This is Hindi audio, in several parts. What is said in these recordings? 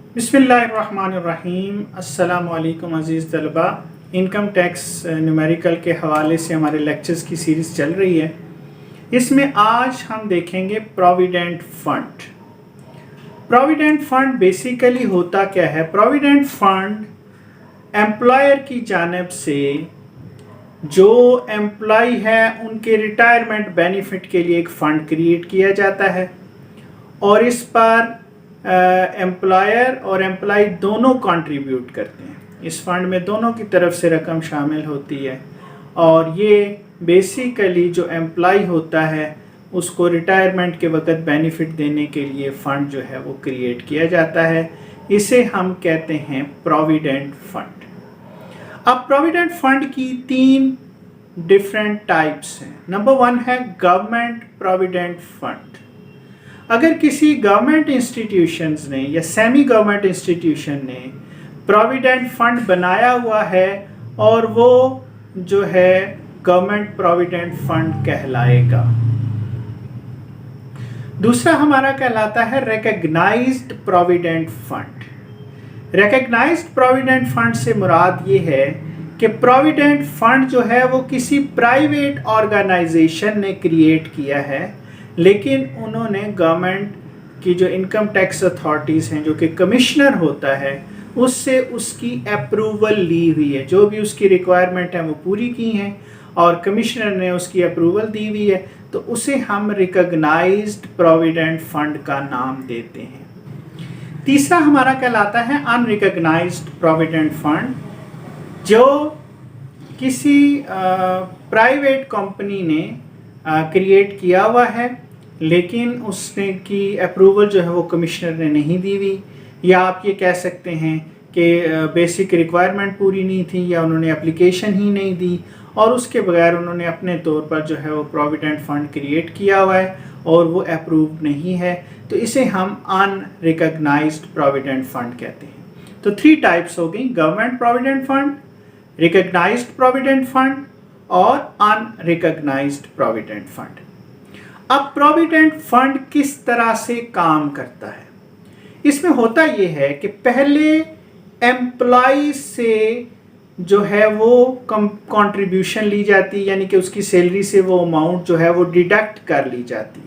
बिस्मिल्लाहिर्रहमानिर्रहीम। अस्सलामु अलैकुम अज़ीज़ तलबा। इनकम टैक्स न्यूमेरिकल के हवाले से हमारे लेक्चर्स की सीरीज़ चल रही है। इसमें आज हम देखेंगे provident fund. Provident fund basically होता क्या है? प्रोविडेंट फ़ंड एम्प्लॉयर की जानिब से जो एम्प्लॉय है उनके रिटायरमेंट बेनिफिट के लिए एक फ़ंड क्रिएट किया जाता है और इस पर एम्प्लॉयर और एम्प्लॉय दोनों कंट्रीब्यूट करते हैं। इस फंड में दोनों की तरफ से रकम शामिल होती है और ये बेसिकली जो एम्प्लॉय होता है उसको रिटायरमेंट के वक्त बेनिफिट देने के लिए फ़ंड जो है वो क्रिएट किया जाता है। इसे हम कहते हैं प्रोविडेंट फ़ंड। अब प्रोविडेंट फ़ंड की 3 डिफरेंट टाइप्स हैं। नंबर 1 है गवर्नमेंट प्रोविडेंट फ़ंड। अगर किसी गवर्नमेंट इंस्टीट्यूशंस ने या सेमी गवर्नमेंट इंस्टीट्यूशन ने प्रोविडेंट फंड बनाया हुआ है और वो जो है गवर्नमेंट प्रोविडेंट फंड कहलाएगा। दूसरा हमारा कहलाता है recognised provident fund. Recognised provident fund से मुराद ये है कि प्रोविडेंट फंड जो है वो किसी प्राइवेट ऑर्गेनाइजेशन ने क्रिएट किया है, लेकिन उन्होंने गवर्नमेंट की जो इनकम टैक्स अथॉरिटीज़ हैं, जो कि कमिश्नर होता है, उससे उसकी अप्रूवल ली हुई है। जो भी उसकी रिक्वायरमेंट है वो पूरी की हैं और कमिश्नर ने उसकी अप्रूवल दी हुई है, तो उसे हम रिकॉग्नाइज्ड प्रोविडेंट फंड का नाम देते हैं। तीसरा हमारा कहलाता है अनरिकॉग्नाइज्ड प्रोविडेंट फंड, जो किसी प्राइवेट कंपनी ने क्रिएट किया हुआ है, लेकिन उसने की अप्रूवल जो है वो कमिश्नर ने नहीं दी हुई, या आप ये कह सकते हैं कि बेसिक रिक्वायरमेंट पूरी नहीं थी या उन्होंने एप्लीकेशन ही नहीं दी और उसके बगैर उन्होंने अपने तौर पर जो है वो प्रोविडेंट फंड क्रिएट किया हुआ है और वो अप्रूव नहीं है, तो इसे हम अनरिकॉग्नाइज्ड प्रोविडेंट फंड कहते हैं। तो 3 टाइप्स हो गई: government provident fund, recognised provident fund और अनरिकॉग्नाइज्ड प्रोविडेंट फंड। अब प्रोविडेंट फंड किस तरह से काम करता है? इसमें होता यह है कि पहले एम्प्लॉय से जो है वो कंट्रीब्यूशन ली जाती है, यानी कि उसकी सैलरी से वो अमाउंट जो है वो डिडक्ट कर ली जाती है।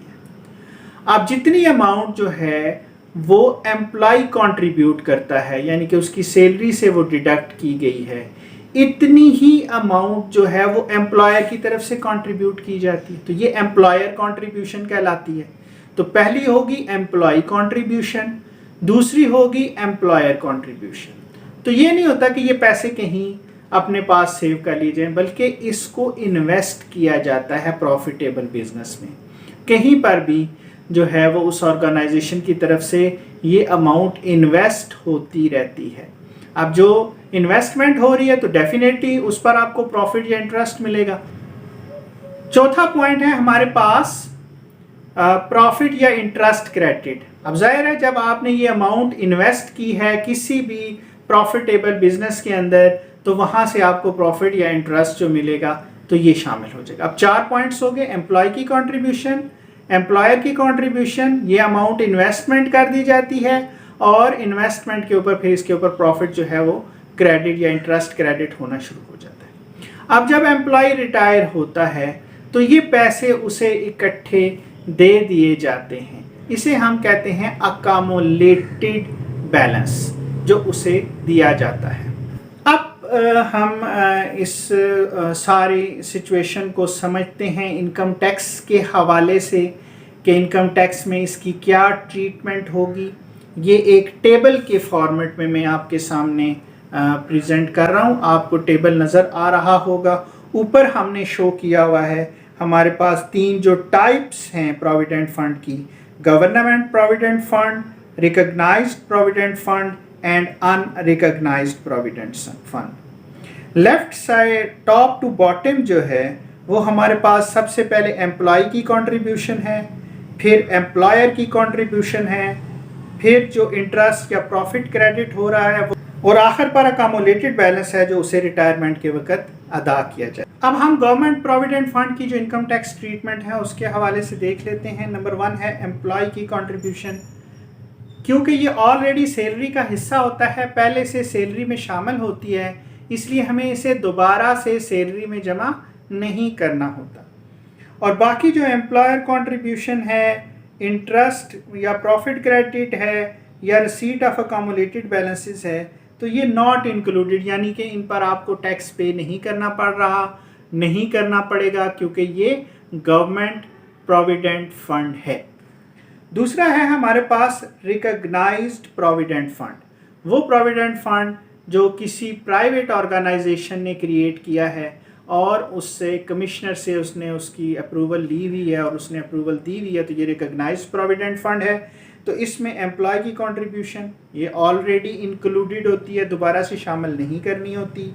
अब जितनी अमाउंट जो है वो एम्प्लॉय कंट्रीब्यूट करता है, यानी कि उसकी सैलरी से वो डिडक्ट की गई है, इतनी ही अमाउंट जो है वो एम्प्लॉयर की तरफ से कंट्रीब्यूट की जाती है। तो ये एम्प्लॉयर कंट्रीब्यूशन कहलाती है। तो पहली होगी एम्प्लॉय कंट्रीब्यूशन, दूसरी होगी एम्प्लॉयर कंट्रीब्यूशन। तो ये नहीं होता कि ये पैसे कहीं अपने पास सेव कर लिए जाएं, बल्कि इसको इन्वेस्ट किया जाता है प्रॉफिटेबल बिजनेस में। कहीं पर भी जो है वो उस ऑर्गेनाइजेशन की तरफ से ये अमाउंट इन्वेस्ट होती रहती है। अब जो इन्वेस्टमेंट हो रही है तो डेफिनेटली उस पर आपको प्रॉफिट या इंटरेस्ट मिलेगा। चौथा पॉइंट है हमारे पास प्रॉफिट या इंटरेस्ट क्रेडिट। अब जाहिर है जब आपने ये अमाउंट इन्वेस्ट की है किसी भी प्रॉफिटेबल बिजनेस के अंदर, तो वहां से आपको प्रॉफिट या इंटरेस्ट जो मिलेगा तो ये शामिल हो जाएगा। अब 4 पॉइंट्स हो गए: एम्प्लॉय की कंट्रीब्यूशन, एम्प्लॉयर की कंट्रीब्यूशन, ये अमाउंट इन्वेस्टमेंट कर दी जाती है और इन्वेस्टमेंट के ऊपर फिर इसके ऊपर प्रॉफिट जो है वो क्रेडिट या इंटरेस्ट क्रेडिट होना शुरू हो जाता है। अब जब एम्प्लॉय रिटायर होता है तो ये पैसे उसे इकट्ठे दे दिए जाते हैं। इसे हम कहते हैं अकामुलेटेड बैलेंस, जो उसे दिया जाता है। अब हम इस सारी सिचुएशन को समझते हैं इनकम टैक्स के हवाले से कि इनकम टैक्स में इसकी क्या ट्रीटमेंट होगी। ये एक टेबल के फॉर्मेट में मैं आपके सामने प्रेजेंट कर रहा हूँ। आपको टेबल नज़र आ रहा होगा। ऊपर हमने शो किया हुआ है हमारे पास 3 जो टाइप्स हैं प्रोविडेंट फंड की: government provident fund, recognised provident fund and unrecognised provident fund. Left side top to bottom जो है वो हमारे पास सबसे पहले एम्प्लॉय की कंट्रीब्यूशन है, फिर एम्प्लॉयर की कंट्रीब्यूशन है, फिर जो इंटरेस्ट या प्रॉफिट क्रेडिट हो रहा है और आखिर पर अकामुलेटेड बैलेंस है जो उसे रिटायरमेंट के वक्त अदा किया जाए। अब हम गवर्नमेंट प्रोविडेंट फंड की जो इनकम टैक्स ट्रीटमेंट है उसके हवाले से देख लेते हैं। नंबर 1 है एम्प्लॉय की कंट्रीब्यूशन। क्योंकि ये ऑलरेडी सैलरी का हिस्सा होता है, पहले से सैलरी में शामिल होती है, इसलिए हमें इसे दोबारा से सैलरी में जमा नहीं करना होता। और बाकी जो एम्प्लॉयर कंट्रीब्यूशन है, इंटरेस्ट या प्रॉफिट क्रेडिट है या रिसीट ऑफ अकोमोलेटेड बैलेंसेस है, तो ये नॉट इंक्लूडेड, यानी कि इन पर आपको टैक्स पे नहीं करना पड़ेगा क्योंकि ये गवर्नमेंट प्रोविडेंट फंड है। दूसरा है हमारे पास रिकॉग्नाइज्ड प्रोविडेंट फंड, वो प्रोविडेंट फंड जो किसी प्राइवेट ऑर्गेनाइजेशन ने क्रिएट किया है और उससे कमिश्नर से उसने उसकी अप्रूवल ली हुई है और उसने अप्रूवल दी हुई है, तो ये रिकॉग्नाइज्ड प्रोविडेंट फंड है। तो इसमें एम्प्लॉय की कंट्रीब्यूशन ये ऑलरेडी इंक्लूडेड होती है, दोबारा से शामिल नहीं करनी होती।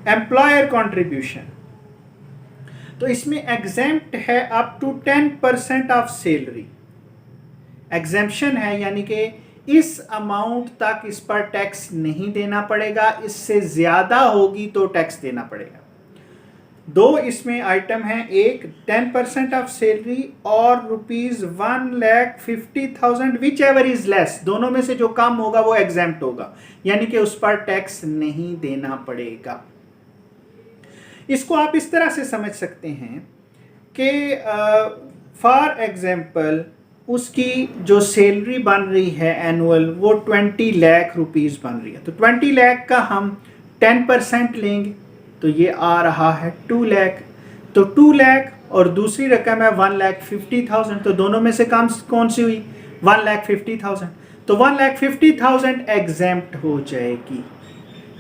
एम्प्लॉयर कंट्रीब्यूशन तो इसमें एग्जेम्प्ट है up to 10% of salary, exemption है, यानी कि इस अमाउंट तक इस पर टैक्स नहीं देना पड़ेगा, इससे ज़्यादा होगी तो टैक्स देना पड़ेगा। दो इसमें आइटम हैं, एक 10% ऑफ सैलरी और ₹1,50,000 विच एवर इज लेस, दोनों में से जो कम होगा वो एग्जेम्प्ट होगा, यानी कि उस पर टैक्स नहीं देना पड़ेगा। इसको आप इस तरह से समझ सकते हैं कि फॉर एग्जाम्पल उसकी जो सैलरी बन रही है एनुअल वो 20 लाख रुपीस बन रही है, तो 20 लाख का हम 10% लेंगे तो ये आ रहा है 2 लाख, तो 2 लाख और दूसरी रकम है 1,50,000, तो दोनों में से कम कौन सी हुई? 1,50,000, तो 1,50,000 एग्जेम्प्ट हो जाएगी।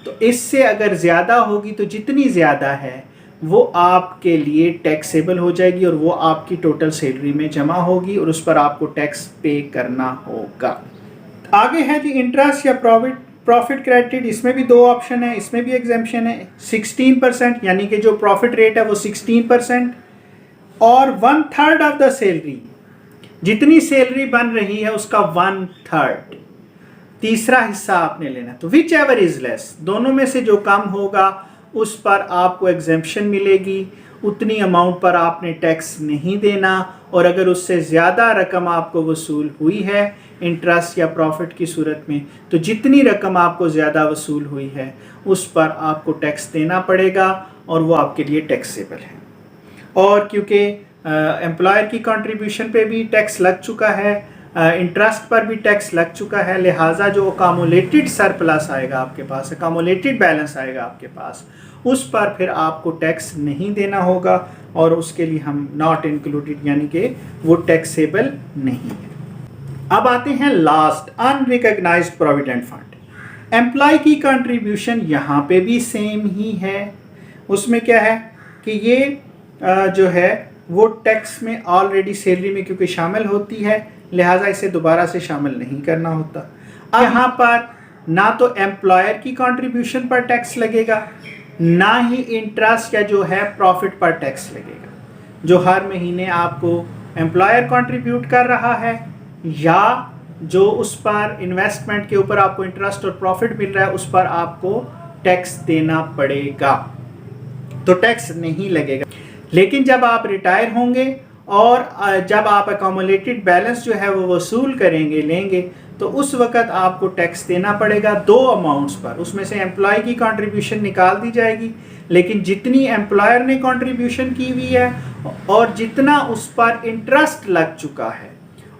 तो इससे अगर ज़्यादा होगी तो जितनी ज़्यादा है वो आपके लिए टैक्सेबल हो जाएगी और वो आपकी टोटल सैलरी में जमा होगी और उस पर आपको टैक्स पे करना होगा। आगे है जी इंटरेस्ट या प्रॉफिट क्रेडिट, इसमें भी दो ऑप्शन है, इसमें भी एग्जेम्पशन है। 16%, यानी कि जो प्रॉफिट रेट है वो 16% और 1/3 ऑफ द सैलरी, जितनी सैलरी बन रही है उसका 1/3 तीसरा हिस्सा आपने लेना। तो विच एवर इज लेस, दोनों में से जो कम होगा उस पर आपको एग्जेम्पशन मिलेगी, उतनी अमाउंट पर आपने टैक्स नहीं देना, और अगर उससे ज़्यादा रकम आपको वसूल हुई है इंटरेस्ट या प्रॉफिट की सूरत में, तो जितनी रकम आपको ज़्यादा वसूल हुई है उस पर आपको टैक्स देना पड़ेगा और वो आपके लिए टैक्सेबल है। और क्योंकि एम्प्लॉयर की कंट्रीब्यूशन पे भी टैक्स लग चुका है, इंटरेस्ट पर भी टैक्स लग चुका है, लिहाजा जो अकामुलेटेड सरप्लस आएगा आपके पास, अकामुलेटेड बैलेंस आएगा आपके पास, उस पर फिर आपको टैक्स नहीं देना होगा और उसके लिए हम नॉट इंक्लूडेड, यानी कि वो टैक्सेबल नहीं है। अब आते हैं last, unrecognised provident fund. Employee की कंट्रीब्यूशन यहाँ पे भी सेम ही है। उसमें क्या है कि ये जो है वो टैक्स में ऑलरेडी सैलरी में क्योंकि शामिल होती है, लिहाजा इसे दोबारा से शामिल नहीं करना होता। अब यहाँ पर ना तो एम्प्लॉयर की कंट्रीब्यूशन पर टैक्स लगेगा, ना ही इंटरेस्ट या जो है प्रॉफिट पर टैक्स लगेगा। जो हर महीने आपको एम्प्लॉयर कंट्रीब्यूट कर रहा है या जो उस पर इन्वेस्टमेंट के ऊपर आपको इंटरेस्ट और प्रॉफिट मिल रहा है उस पर आपको टैक्स देना पड़ेगा, तो टैक्स नहीं लगेगा। लेकिन जब आप रिटायर होंगे और जब आप अकोमोलेटेड बैलेंस जो है वो वसूल करेंगे, लेंगे, तो उस वक़्त आपको टैक्स देना पड़ेगा दो अमाउंट्स पर। उसमें से एम्प्लॉय की कंट्रीब्यूशन निकाल दी जाएगी, लेकिन जितनी एम्प्लॉयर ने कंट्रीब्यूशन की हुई है और जितना उस पर इंटरेस्ट लग चुका है,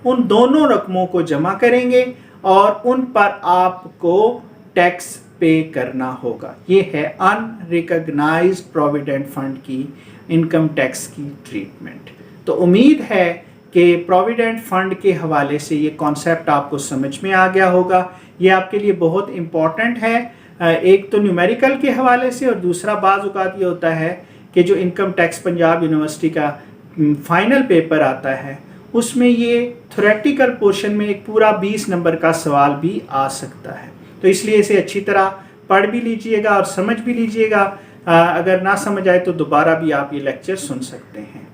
उन दोनों रकमों को जमा करेंगे और उन पर आपको टैक्स पे करना होगा। ये है अनरिकॉग्नाइज्ड प्रोविडेंट फंड की इनकम टैक्स की ट्रीटमेंट। तो उम्मीद है कि प्रोविडेंट फंड के हवाले से ये कॉन्सेप्ट आपको समझ में आ गया होगा। ये आपके लिए बहुत इम्पॉर्टेंट है, एक तो न्यूमेरिकल के हवाले से, और दूसरा बाज़ औक़ात ये होता है कि जो इनकम टैक्स पंजाब यूनिवर्सिटी का फाइनल पेपर आता है उसमें ये थ्योरेटिकल पोर्शन में एक पूरा 20 नंबर का सवाल भी आ सकता है। तो इसलिए इसे अच्छी तरह पढ़ भी लीजिएगा और समझ भी लीजिएगा। अगर ना समझ आए तो दोबारा भी आप ये लेक्चर सुन सकते हैं।